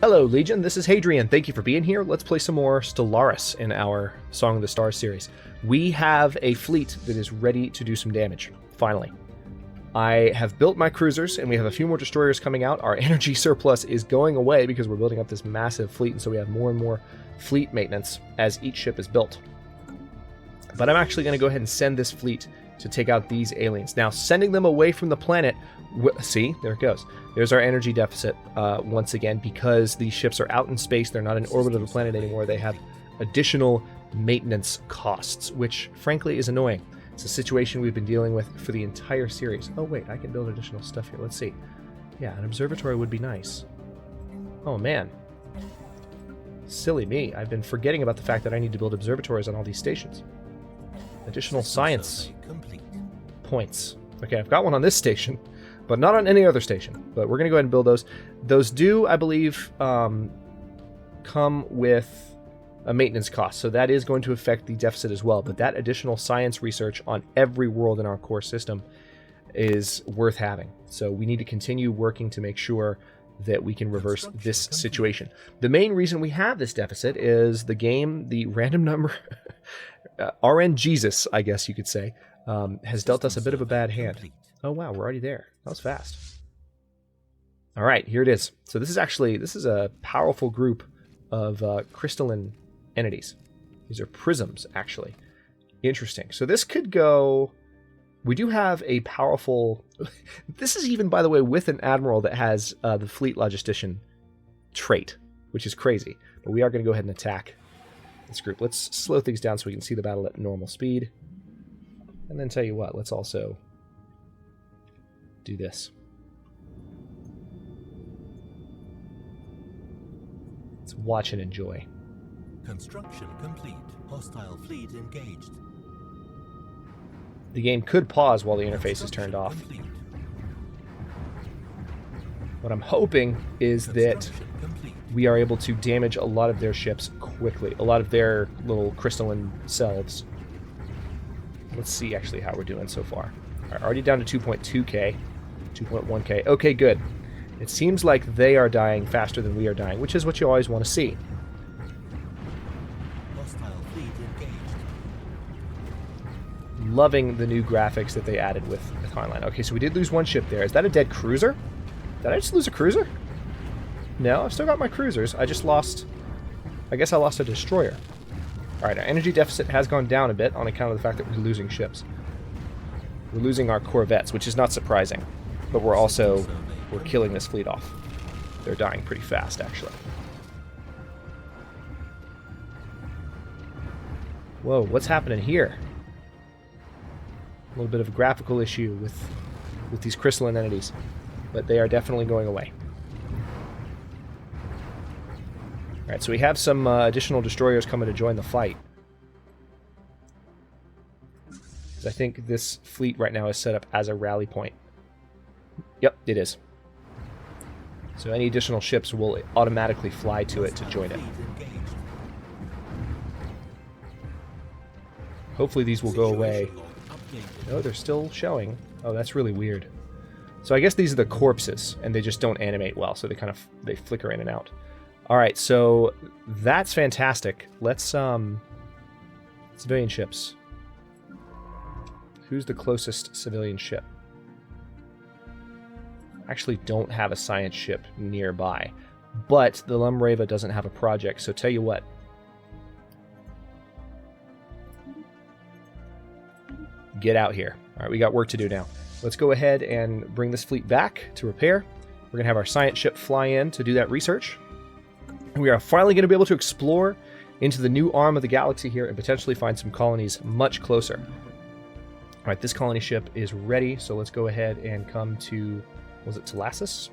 Hello, Legion. This is Hadrian. Thank you for being here. Let's play some more Stellaris in our Song of the Stars series. We have a fleet that is ready to do some damage, finally. I have built my cruisers, and we have a few more destroyers coming out. Our energy surplus is going away because we're building up this massive fleet, and so we have more and more fleet maintenance as each ship is built. But I'm actually going to go ahead and send this fleet to take out these aliens. Now, sending them away from the planet... See, there it goes. There's our energy deficit once again, because these ships are out in space. They're not in orbit of the planet anymore. They have additional maintenance costs, which frankly is annoying. It's a situation we've been dealing with for the entire series. Oh wait, I can build additional stuff here. Let's see. Yeah, an observatory would be nice. Oh man. Silly me. I've been forgetting about the fact that I need to build observatories on all these stations. Additional science points. Okay, I've got one on this station, but not on any other station. But we're going to go ahead and build those. Those do, I believe, come with a maintenance cost. So that is going to affect the deficit as well. But that additional science research on every world in our core system is worth having. So we need to continue working to make sure that we can reverse this situation. The main reason we have this deficit is the game, the random number, RN Jesus, I guess you could say, has dealt us a bit of a bad hand. Oh wow, we're already there. That was fast. All right, here it is. So this is a powerful group of crystalline entities. These are prisms, actually. Interesting. So this could go... We do have a powerful... This is even, by the way, with an admiral that has the fleet logistician trait, which is crazy. But we are going to go ahead and attack this group. Let's slow things down so we can see the battle at normal speed. And then tell you what, let's also do this. Let's watch and enjoy. Construction complete. Hostile fleet engaged. The game could pause while the interface is turned off. What I'm hoping is that we are able to damage a lot of their ships quickly. A lot of their little crystalline selves. Let's see actually how we're doing so far. All right, already down to 2.2k, 2.1k. Okay, good. It seems like they are dying faster than we are dying, which is what you always want to see. Loving the new graphics that they added with Heinlein. Okay, so we did lose one ship there. Is that a dead cruiser? Did I just lose a cruiser? No, I've still got my cruisers. I just lost... I guess I lost a destroyer. Alright, our energy deficit has gone down a bit on account of the fact that we're losing ships. We're losing our corvettes, which is not surprising. But we're killing this fleet off. They're dying pretty fast, actually. Whoa, what's happening here? A little bit of a graphical issue with these crystalline entities, but they are definitely going away. Alright, so we have some additional destroyers coming to join the fight. I think this fleet right now is set up as a rally point. Yep, it is. So any additional ships will automatically fly to it to join it. Hopefully these will go away. No, they're still showing. Oh, that's really weird. So I guess these are the corpses, and they just don't animate well, so they flicker in and out. Alright, so that's fantastic. Let's, civilian ships. Who's the closest civilian ship? Actually don't have a science ship nearby. But the Lumreva doesn't have a project, so tell you what. Get out here. Alright, we got work to do now. Let's go ahead and bring this fleet back to repair. We're going to have our science ship fly in to do that research. And we are finally going to be able to explore into the new arm of the galaxy here and potentially find some colonies much closer. Alright, this colony ship is ready, so let's go ahead and come to... Was it Stellaris?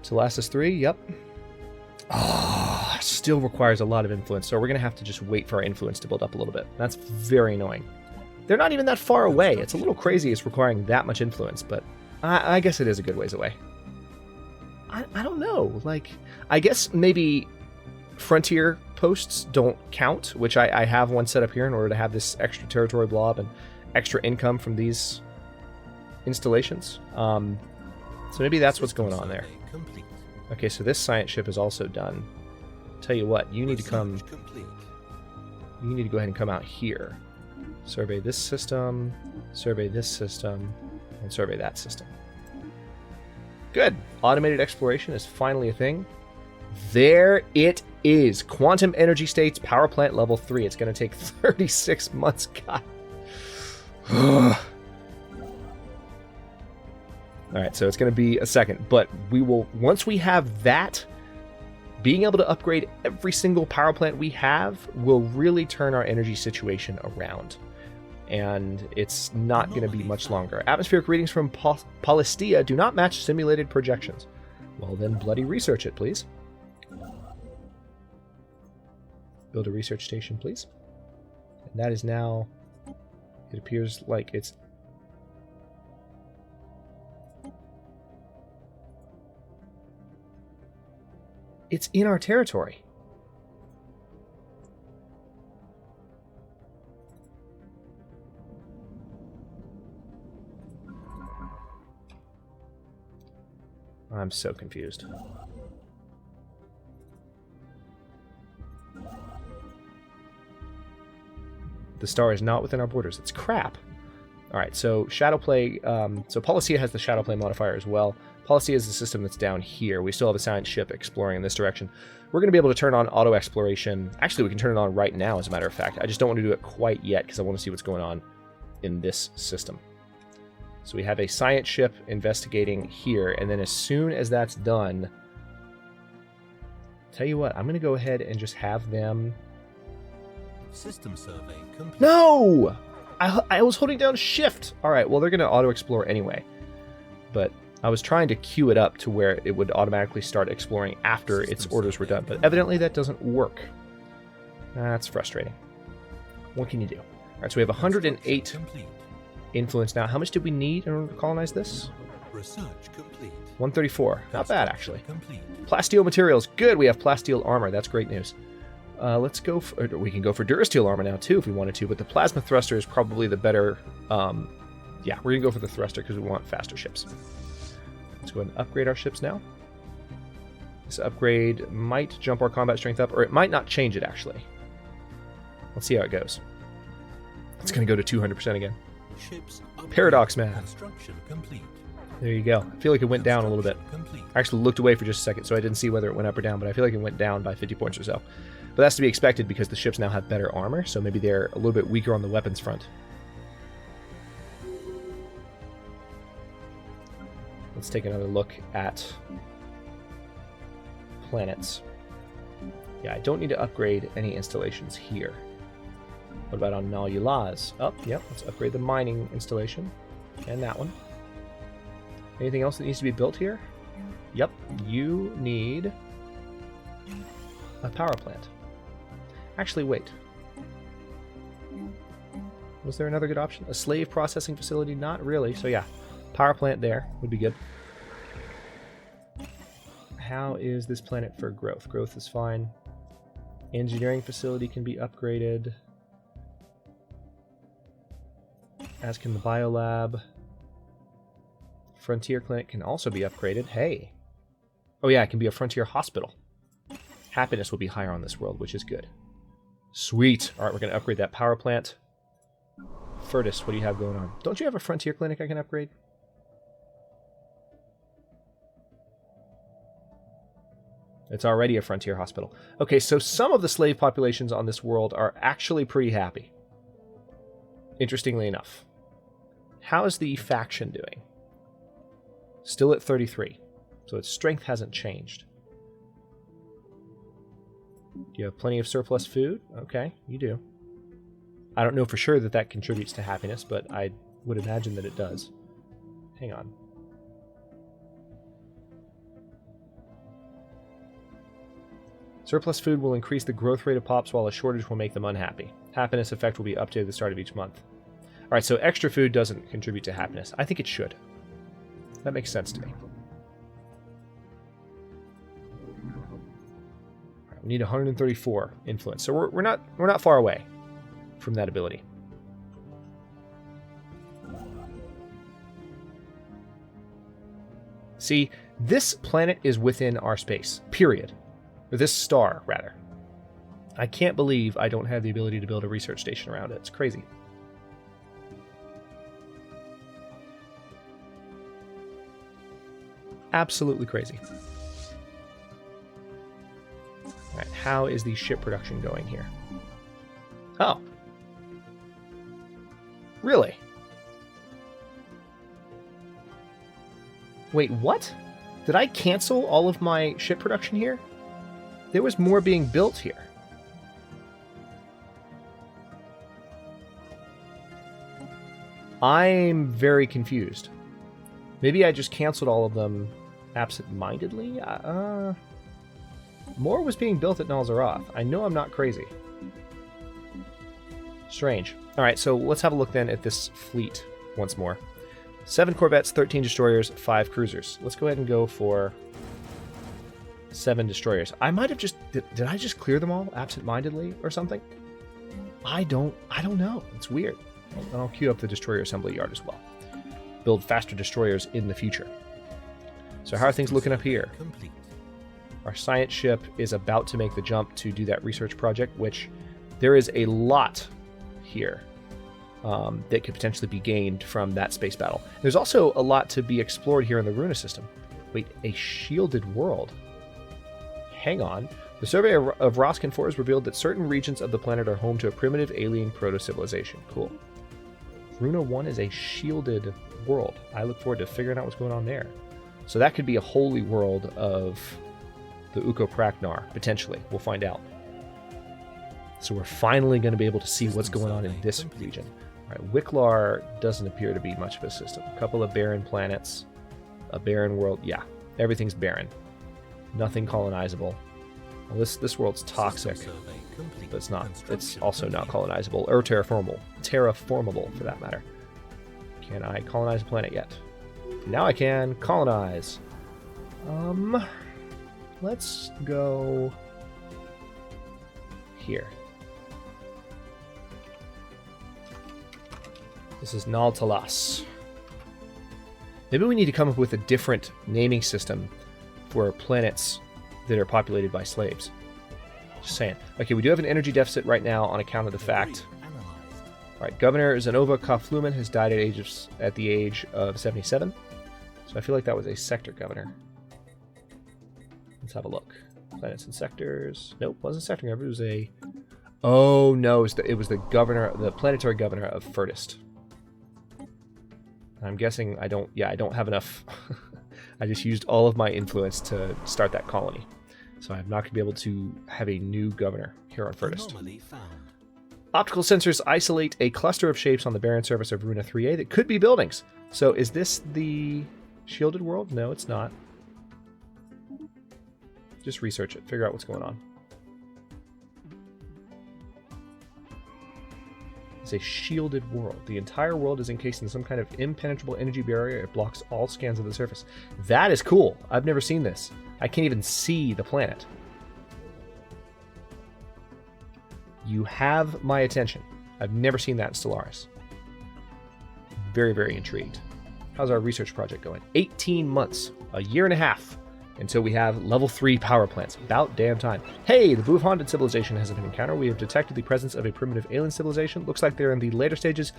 Stellaris 3, yep. Still requires a lot of influence, so we're going to have to just wait for our influence to build up a little bit. That's very annoying. They're not even that far away. It's a little crazy it's requiring that much influence, but I guess it is a good ways away. I don't know. Like, I guess maybe frontier posts don't count, which I have one set up here in order to have this extra territory blob and extra income from these installations. So maybe that's what's going on there. Survey complete. Okay, so this science ship is also done. Tell you what, you need to come... Research complete. You need to go ahead and come out here. Survey this system, and survey that system. Good. Automated exploration is finally a thing. There it is. Quantum energy states, power plant level 3. It's going to take 36 months. God. Alright, so it's going to be a second. But we will, once we have that, being able to upgrade every single power plant we have will really turn our energy situation around. And it's not going to be much longer. Atmospheric readings from Palestia do not match simulated projections. Well then, bloody research it, please. Build a research station, please. And that is now... It appears like it's... It's in our territory. I'm so confused. The star is not within our borders. It's crap. Alright, so Shadowplay... so Polyscia has the Shadowplay modifier as well. Polyscia is the system that's down here. We still have a science ship exploring in this direction. We're going to be able to turn on auto-exploration. Actually, we can turn it on right now, as a matter of fact. I just don't want to do it quite yet, because I want to see what's going on in this system. So we have a science ship investigating here, and then as soon as that's done... Tell you what, I'm going to go ahead and just have them... System survey complete. No! I was holding down shift! Alright, well they're going to auto-explore anyway. But I was trying to queue it up to where it would automatically start exploring after its orders were done. But evidently that doesn't work. That's frustrating. What can you do? Alright, so we have 108 complete. influence now. How much did we need in order to colonize this? Research complete. 134. Not bad, actually. Complete. Plasteel materials. Good, we have plasteel armor. That's great news. Let's go for... We can go for durasteel armor now, too, if we wanted to. But the plasma thruster is probably the better... yeah, we're going to go for the thruster because we want faster ships. Let's go ahead and upgrade our ships now. This upgrade might jump our combat strength up, or it might not change it, actually. Let's see how it goes. It's going to go to 200% again. Ships Paradox math. Construction complete. There you go. I feel like it went down a little bit. Complete. I actually looked away for just a second, so I didn't see whether it went up or down, but I feel like it went down by 50 points or so. But that's to be expected because the ships now have better armor, so maybe they're a little bit weaker on the weapons front. Let's take another look at planets. Yeah, I don't need to upgrade any installations here. What about on Nalulaz? Oh, yep, let's upgrade the mining installation. And that one. Anything else that needs to be built here? Yep, you need a power plant. Actually, wait. Was there another good option? A slave processing facility? Not really. So yeah, power plant there would be good. How is this planet for growth? Growth is fine. Engineering facility can be upgraded. As can the biolab. Frontier clinic can also be upgraded. Hey. Oh yeah, it can be a frontier hospital. Happiness will be higher on this world, which is good. Sweet. Alright, we're going to upgrade that power plant. Furtis, what do you have going on? Don't you have a frontier clinic I can upgrade? It's already a frontier hospital. Okay, so some of the slave populations on this world are actually pretty happy. Interestingly enough. How is the faction doing? Still at 33. So its strength hasn't changed. Do you have plenty of surplus food? Okay, you do. I don't know for sure that that contributes to happiness, but I would imagine that it does. Hang on. Surplus food will increase the growth rate of pops, while a shortage will make them unhappy. Happiness effect will be updated at the start of each month. Alright, so extra food doesn't contribute to happiness. I think it should. That makes sense to me. Right, we need 134 influence, so we're not far away from that ability. See, this planet is within our space, period. Or this star, rather. I can't believe I don't have the ability to build a research station around it. It's crazy. Absolutely crazy. Alright, how is the ship production going here? Oh. Really? Wait, what? Did I cancel all of my ship production here? There was more being built here. I'm very confused. Maybe I just canceled all of them absent-mindedly? More was being built at Nalzaroth. I know I'm not crazy. Strange. Alright, so let's have a look then at this fleet once more. 7 corvettes, 13 destroyers, 5 cruisers. Let's go ahead and go for 7 destroyers. I might have just... Did I just clear them all absent-mindedly or something? I don't know. It's weird. And I'll queue up the destroyer assembly yard as well. Build faster destroyers in the future. So how are things looking up here? Complete. Our science ship is about to make the jump to do that research project, which there is a lot here that could potentially be gained from that space battle. There's also a lot to be explored here in the Runa system. Wait, a shielded world? Hang on. The survey of Roskin 4 has revealed that certain regions of the planet are home to a primitive alien proto-civilization. Cool. Runa 1 is a shielded world. I look forward to figuring out what's going on there. So that could be a holy world of the Ukopraknar, potentially. We'll find out. So we're finally going to be able to see what's going on in this region. All right, Wicklar doesn't appear to be much of a system. A couple of barren planets, a barren world. Yeah, everything's barren. Nothing colonizable. Well, this world's toxic, but it's not. It's also not colonizable or terraformable for that matter. Can I colonize a planet yet? Now I can colonize. Let's go here. This is Naltalas. Maybe we need to come up with a different naming system for planets that are populated by slaves. Just saying. Okay, we do have an energy deficit right now on account of the fact. Alright, Governor Zenova Kafluman has died at the age of 77. So I feel like that was a sector governor. Let's have a look. Planets and sectors. Nope, wasn't sector governor. It was a... Oh no, it was the governor, the planetary governor of Furtist. I'm guessing I don't have enough. I just used all of my influence to start that colony. So I'm not going to be able to have a new governor here on Furtist. Anomaly found. Optical sensors isolate a cluster of shapes on the barren surface of Runa 3A that could be buildings. So is this the shielded world? No, it's not. Just research it. Figure out what's going on. It's a shielded world. The entire world is encased in some kind of impenetrable energy barrier. It blocks all scans of the surface. That is cool. I've never seen this. I can't even see the planet. You have my attention. I've never seen that in Stellaris. Very, very intrigued. How's our research project going? 18 months. A year and a half. Until we have level 3 power plants. About damn time. Hey, the Boof-haunted civilization has been encountered. We have detected the presence of a primitive alien civilization. Looks like they're in the later stages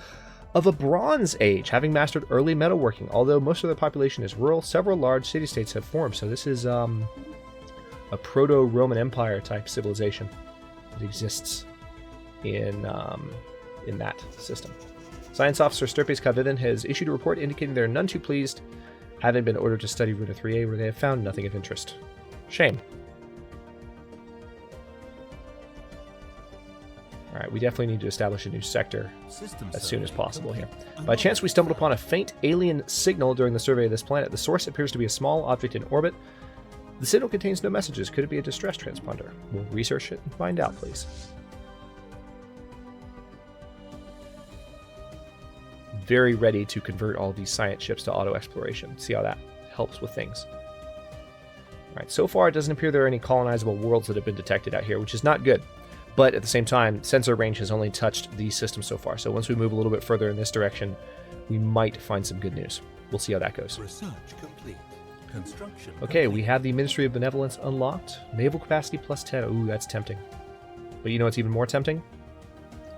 of a Bronze Age, having mastered early metalworking. Although most of their population is rural, several large city-states have formed. So this is a proto-Roman Empire type civilization that exists in that system. Science Officer Sturpes Kavivan has issued a report indicating they're none too pleased, having been ordered to study Runa 3A, where they have found nothing of interest. Shame. Alright, we definitely need to establish a new sector as soon as possible here. By chance, we stumbled upon a faint alien signal during the survey of this planet. The source appears to be a small object in orbit. The signal contains no messages. Could it be a distress transponder? We'll research it and find out, please. Very ready to convert all these science ships to auto-exploration. See how that helps with things. Alright, so far it doesn't appear there are any colonizable worlds that have been detected out here, which is not good. But at the same time, sensor range has only touched these systems so far, so once we move a little bit further in this direction, we might find some good news. We'll see how that goes. Research complete. Construction Okay, we complete. have the Ministry of Benevolence unlocked. Naval capacity plus 10. Ooh, that's tempting. But you know what's even more tempting?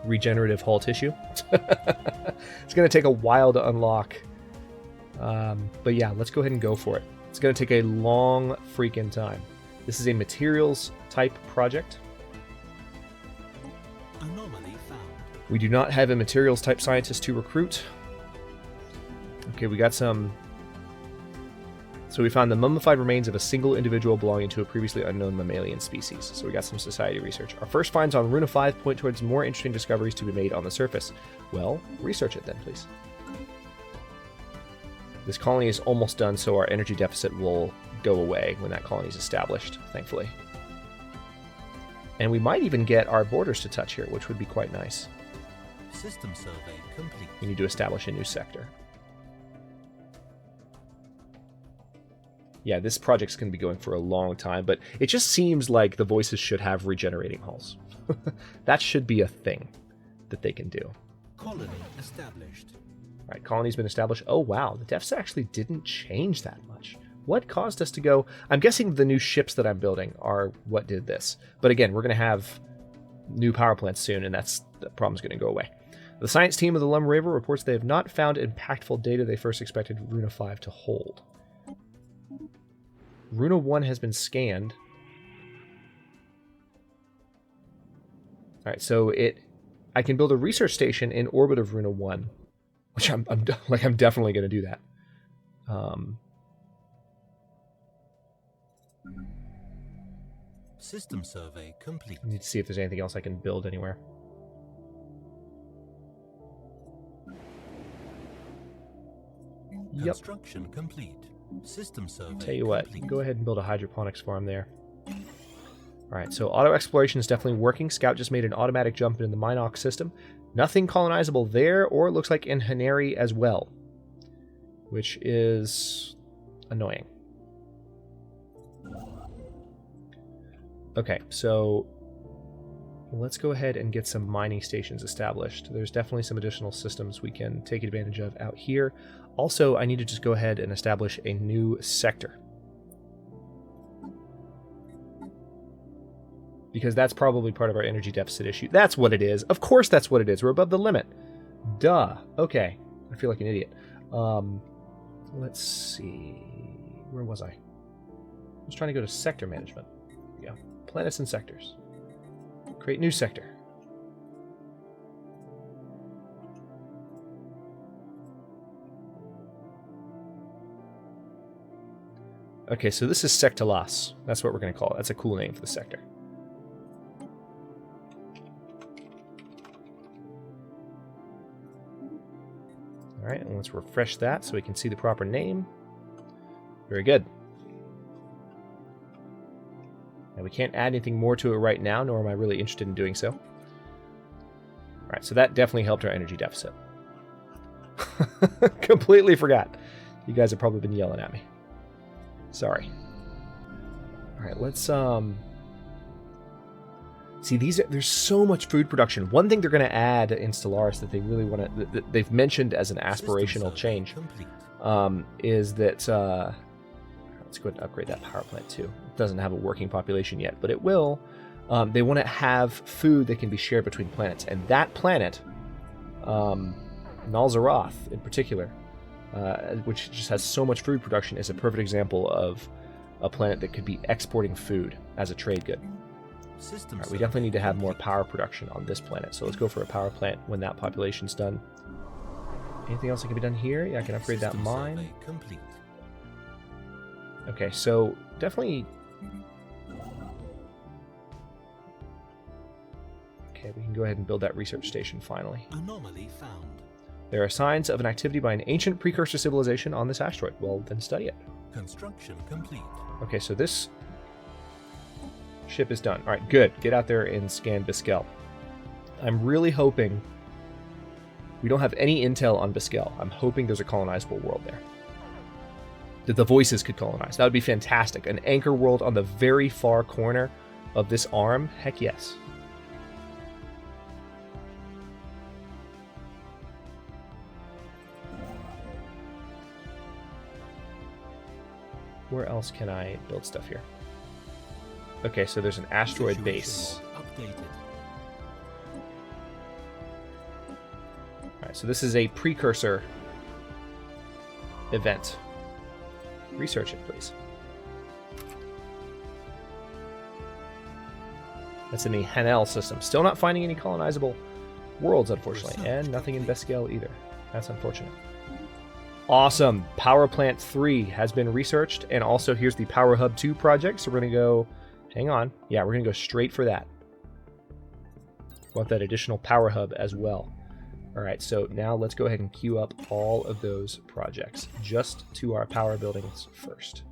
Regenerative hull tissue. It's going to take a while to unlock. But yeah, let's go ahead and go for it. It's going to take a long freaking time. This is a materials type project. Anomaly found. We do not have a materials type scientist to recruit. Okay, we got some. So we found the mummified remains of a single individual belonging to a previously unknown mammalian species. So we got some society research. Our first finds on Runa 5 point towards more interesting discoveries to be made on the surface. Well, research it then, please. This colony is almost done, so our energy deficit will go away when that colony is established, thankfully. And we might even get our borders to touch here, which would be quite nice. System survey complete. We need to establish a new sector. Yeah, this project's going to be going for a long time, but it just seems like the voices should have regenerating hulls. That should be a thing that they can do. Colony established. All right, colony's been established. Oh, wow, the deficit actually didn't change that much. What caused us to go? I'm guessing the new ships that I'm building are what did this. But again, we're going to have new power plants soon, and the problem's going to go away. The science team of the Lum River reports they have not found impactful data they first expected Runa 5 to hold. Runa 1 has been scanned. All right, so I can build a research station in orbit of Runa 1, which I'm definitely going to do that. System survey complete. I need to see if there's anything else I can build anywhere. Yep. Construction complete. System survey Tell you what, complete. go ahead and build a hydroponics farm there. Alright, so auto exploration is definitely working. Scout just made an automatic jump into the Minox system. Nothing colonizable there, or it looks like in Haneri as well, which is annoying. Okay, so let's go ahead and get some mining stations established. There's definitely some additional systems we can take advantage of out here. Also, I need to just go ahead and establish a new sector, because that's probably part of our energy deficit issue. That's what it is. Of course that's what it is. We're above the limit. Duh. Okay. I feel like an idiot. Let's see. Where was I? I was trying to go to sector management. There we go. Planets and sectors. Create new sector. Okay, so this is Sectalas. That's what we're going to call it. That's a cool name for the sector. Alright, and let's refresh that so we can see the proper name. Very good. Now we can't add anything more to it right now, nor am I really interested in doing so. Alright, so that definitely helped our energy deficit. Completely forgot. You guys have probably been yelling at me. Sorry. Alright, let's see, there's so much food production. One thing they're going to add in Stellaris that they really want to, that they've mentioned as an aspirational change, is that let's go ahead and upgrade that power plant too. It doesn't have a working population yet, but it will. They want to have food that can be shared between planets, and that planet, Nalzaroth in particular, which just has so much food production, is a perfect example of a planet that could be exporting food as a trade good. All right, we definitely need to have more power production on this planet, so let's go for a power plant when that population's done. Anything else that can be done here? Yeah, I can upgrade that mine. Okay, so definitely... Okay, we can go ahead and build that research station finally. Anomaly found. There are signs of an activity by an ancient precursor civilization on this asteroid. Well, then study it. Construction complete. Okay, so this ship is done. All right, good. Get out there and scan Biskel. I'm really hoping... We don't have any intel on Biskel. I'm hoping there's a colonizable world there that the voices could colonize. That would be fantastic. An anchor world on the very far corner of this arm? Heck yes. Where else can I build stuff here? Okay, so there's an asteroid Situation base. log updated. Alright, so this is a precursor event. Research it, please. That's in the Heinlein system. Still not finding any colonizable worlds, unfortunately. And nothing in Beskell either. That's unfortunate. Awesome. Power Plant 3 has been researched. And also here's the Power Hub 2 project. So we're going to go... Hang on. Yeah, we're going to go straight for that. Want that additional Power Hub as well. Alright, so now let's go ahead and queue up all of those projects. Just to our power buildings first.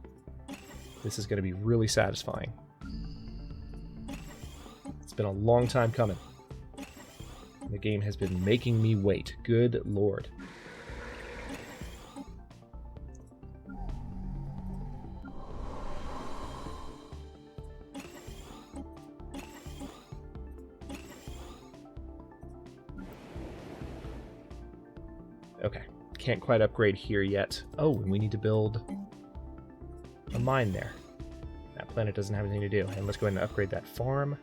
This is going to be really satisfying. It's been a long time coming. The game has been making me wait. Good lord. Okay. Can't quite upgrade here yet. Oh, and we need to build a mine there. That planet doesn't have anything to do. And let's go ahead and upgrade that farm.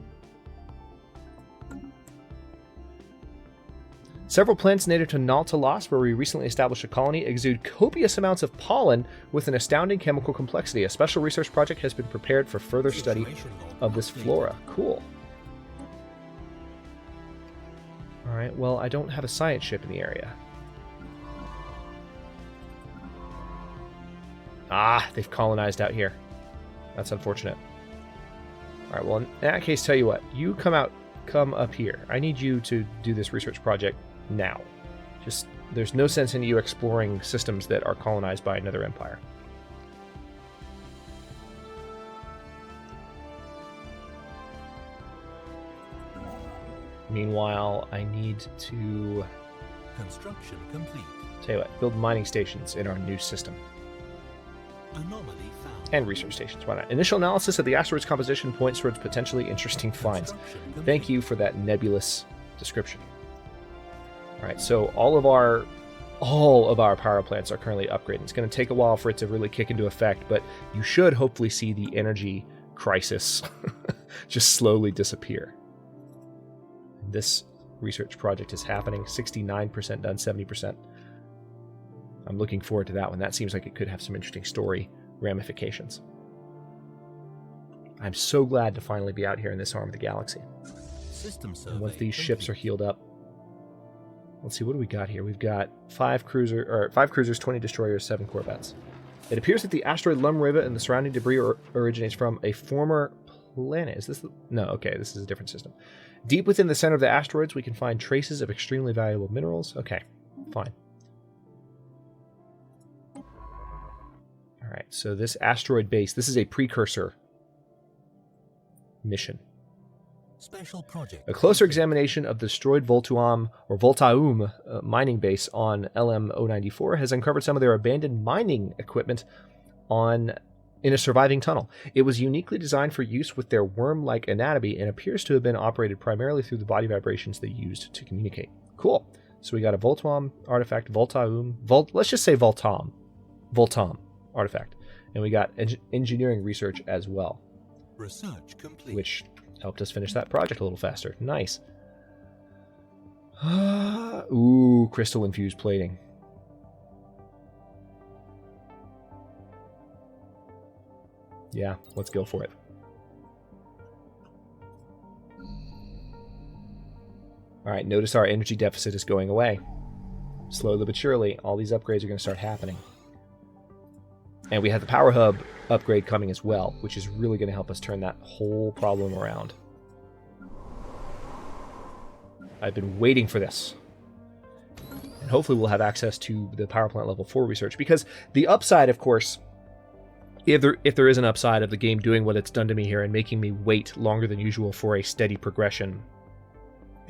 Several plants native to Nautilus, where we recently established a colony, exude copious amounts of pollen with an astounding chemical complexity. A special research project has been prepared for further study of this flora. Cool. Alright, well, I don't have a science ship in the area. Ah, they've colonized out here. That's unfortunate. Alright, well, in that case, tell you what. You come up here. I need you to do this research project now. Just, there's no sense in you exploring systems that are colonized by another empire. Meanwhile, I need to... Construction complete. Tell you what, build mining stations in our new system. Anomaly found. And research stations, why not? Initial analysis of the asteroid's composition points towards potentially interesting finds. Construction complete. Thank you for that nebulous description. Alright, so all of our power plants are currently upgraded. It's going to take a while for it to really kick into effect, but you should hopefully see the energy crisis just slowly disappear. This research project is happening. 69% done, 70%. I'm looking forward to that one. That seems like it could have some interesting story ramifications. I'm so glad to finally be out here in this arm of the galaxy. System survey And once these complete. ships are healed up, let's see, what do we got here? We've got 5 cruisers, 20 destroyers, 7 corvettes. It appears that the asteroid Lum Riva and the surrounding debris originates from a former planet. Is this no, okay, this is a different system. Deep within the center of the asteroids, we can find traces of extremely valuable minerals. Okay, fine. Alright, so this asteroid base, this is a precursor mission. Special project. A closer examination of the destroyed Voltaum mining base on LM-094 has uncovered some of their abandoned mining equipment in a surviving tunnel. It was uniquely designed for use with their worm-like anatomy and appears to have been operated primarily through the body vibrations they used to communicate. Cool. So we got a Voltaum artifact, let's just say Voltaum artifact. And we got engineering research as well. Research complete. Which helped us finish that project a little faster. Nice. Ooh, crystal infused plating. Yeah, let's go for it. Alright, notice our energy deficit is going away. Slowly but surely, all these upgrades are going to start happening. And we have the Power Hub upgrade coming as well, which is really going to help us turn that whole problem around. I've been waiting for this. And hopefully we'll have access to the power plant level 4 research, because the upside, of course, if there is an upside of the game doing what it's done to me here and making me wait longer than usual for a steady progression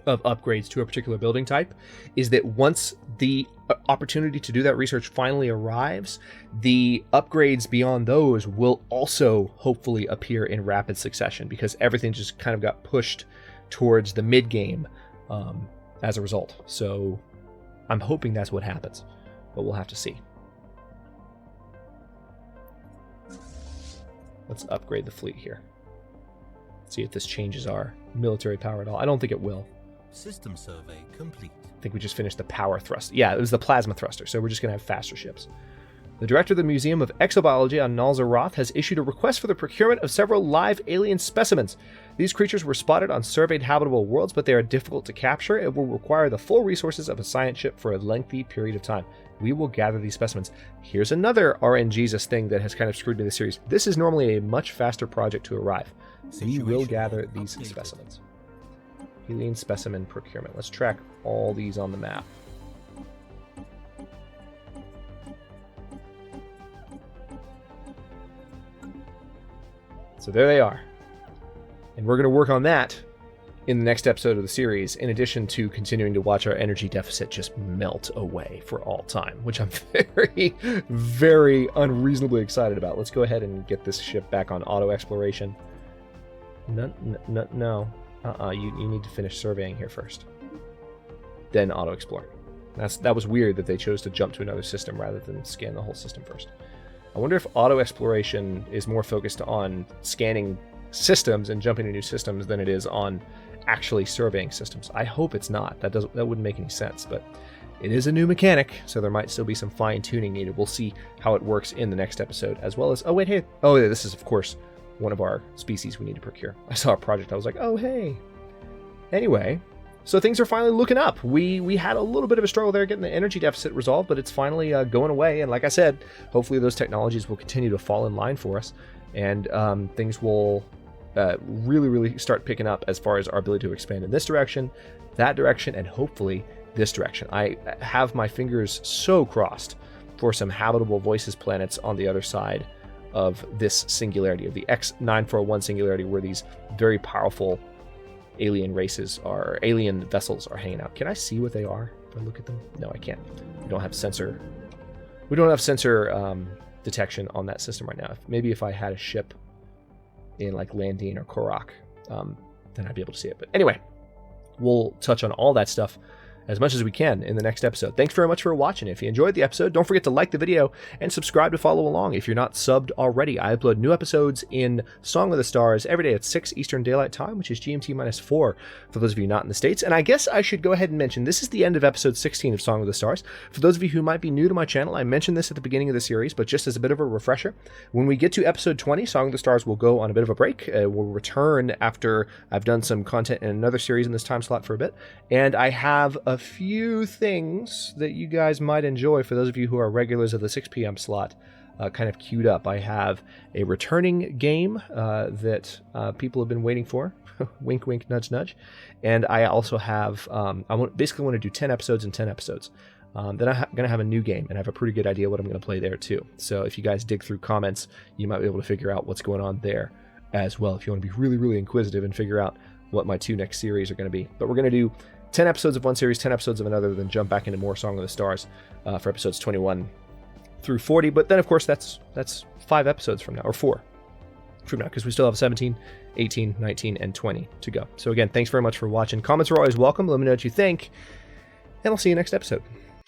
of upgrades to a particular building type, is that once the opportunity to do that research finally arrives, the upgrades beyond those will also hopefully appear in rapid succession, because everything just kind of got pushed towards the mid-game as a result. So I'm hoping that's what happens, but we'll have to see. Let's upgrade the fleet here. See if this changes our military power at all. I don't think it will. System survey complete. I think we just finished the power thrust. Yeah, it was the plasma thruster, so we're just going to have faster ships. The director of the Museum of Exobiology on Nalzaroth has issued a request for the procurement of several live alien specimens. These creatures were spotted on surveyed habitable worlds, but they are difficult to capture. It will require the full resources of a science ship for a lengthy period of time. We will gather these specimens. Here's another RNGesus thing that has kind of screwed me in the series. This is normally a much faster project to arrive. We will gather these specimens. Alien specimen procurement. Let's track all these on the map. So there they are. And we're going to work on that in the next episode of the series, in addition to continuing to watch our energy deficit just melt away for all time, which I'm very, very unreasonably excited about. Let's go ahead and get this ship back on auto exploration. No. You need to finish surveying here first. Then auto explore. That was weird that they chose to jump to another system rather than scan the whole system first. I wonder if auto exploration is more focused on scanning systems and jumping to new systems than it is on actually surveying systems. I hope it's not. That wouldn't make any sense, but it is a new mechanic, so there might still be some fine-tuning needed. We'll see how it works in the next episode, as well as... this is, of course, one of our species we need to procure. I saw a project, I was like, oh, hey. Anyway, so things are finally looking up. We had a little bit of a struggle there getting the energy deficit resolved, but it's finally going away. And like I said, hopefully those technologies will continue to fall in line for us, and things will really, really start picking up as far as our ability to expand in this direction, that direction, and hopefully this direction. I have my fingers so crossed for some habitable Voices planets on the other side of this singularity, of the X941 singularity, where these very powerful alien vessels are hanging out. Can I see what they are if I look at them? No, I can't. We don't have sensor detection on that system right now. Maybe if I had a ship in like Landine or Korok, then I'd be able to see it. But anyway, we'll touch on all that stuff as much as we can in the next episode. Thanks very much for watching. If you enjoyed the episode, don't forget to like the video and subscribe to follow along if you're not subbed already. I upload new episodes in Song of the Stars every day at 6 Eastern Daylight Time, which is GMT -4 for those of you not in the States. And I guess I should go ahead and mention, this is the end of episode 16 of Song of the Stars. For those of you who might be new to my channel, I mentioned this at the beginning of the series, but just as a bit of a refresher, when we get to episode 20, Song of the Stars will go on a bit of a break. We'll return after I've done some content in another series in this time slot for a bit. And I have a few things that you guys might enjoy for those of you who are regulars of the 6 p.m. slot kind of queued up. I have a returning game that people have been waiting for. Wink, wink, nudge, nudge. And I also have, basically want to do 10 episodes and 10 episodes. Then I'm going to have a new game, and I have a pretty good idea what I'm going to play there too. So if you guys dig through comments, you might be able to figure out what's going on there as well, if you want to be really, really inquisitive and figure out what my 2 next series are going to be. But we're going to do 10 episodes of one series, 10 episodes of another, then jump back into more Song of the Stars for episodes 21 through 40. But then, of course, that's 5 episodes from now, or 4 from now, because we still have 17, 18, 19, and 20 to go. So again, thanks very much for watching. Comments are always welcome. Let me know what you think, and I'll see you next episode.